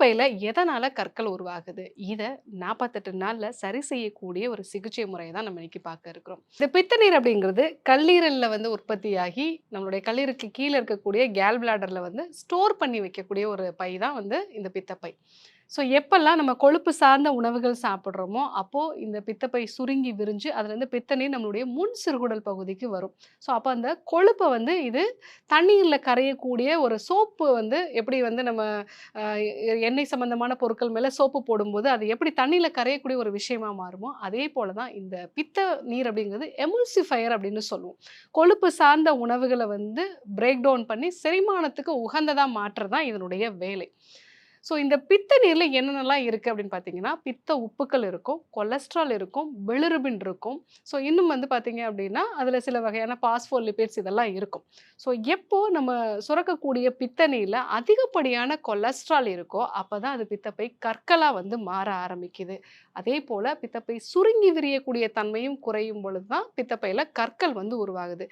பித்தப்பையில எதனால கற்கள் உருவாகுது? இத 48 நாள்ல சரி செய்யக்கூடிய ஒரு சிகிச்சை முறைய தான் நம்ம இன்னைக்கு பார்க்க இருக்கிறோம். இந்த பித்த நீர் அப்படிங்கிறது கல்லீரல்ல வந்து உற்பத்தியாகி, நம்மளுடைய கல்லீரலுக்கு கீழ இருக்கக்கூடிய கேல் பிளாடர்ல வந்து ஸ்டோர் பண்ணி வைக்கக்கூடிய ஒரு பை தான் வந்து இந்த பித்தப்பை. ஸோ எப்பல்லாம் நம்ம கொழுப்பு சார்ந்த உணவுகள் சாப்பிடுறோமோ, அப்போ இந்த பித்தப்பை சுருங்கி விரிஞ்சு, அதுலேருந்து பித்த நீர் நம்மளுடைய முன் சிறுகுடல் பகுதிக்கு வரும். ஸோ அப்ப அந்த கொழுப்ப வந்து இது தண்ணீர்ல கரையக்கூடிய ஒரு சோப்பு வந்து எப்படி வந்து நம்ம எண்ணெய் சம்மந்தமான பொருட்கள் மேல சோப்பு போடும்போது, அது எப்படி தண்ணீல கரையக்கூடிய ஒரு விஷயமா மாறுமோ, அதே போல தான் இந்த பித்த நீர் அப்படிங்கிறது எமுல்சிஃபையர் அப்படின்னு சொல்லுவோம். கொழுப்பு சார்ந்த உணவுகள வந்து பிரேக் டவுன் பண்ணி செரிமானத்துக்கு உகந்ததா மாற்றுறது தான் இதனுடைய வேலை. ஸோ இந்த பித்த நீர்ல என்னென்னலாம் இருக்கு அப்படின்னு பார்த்தீங்கன்னா, பித்த உப்புக்கள் இருக்கும், கொலஸ்ட்ரால் இருக்கும், பிலிருபின் இருக்கும். ஸோ இன்னும் வந்து பார்த்தீங்க அப்படின்னா, அதில சில வகையான பாஸ்போலிபிட்ஸ் இதெல்லாம் இருக்கும். ஸோ எப்போ நம்ம சுரக்கக்கூடிய பித்த நீர்ல அதிகப்படியான கொலஸ்ட்ரால் இருக்கோ, அப்பதான் அது பித்தப்பை கற்களா வந்து மாற ஆரம்பிக்குது. அதேபோல பித்தப்பை சுருங்கி விரியக்கூடிய தன்மையும் குறையும் பொழுது தான் பித்தப்பையில கற்கள் வந்து உருவாகுது.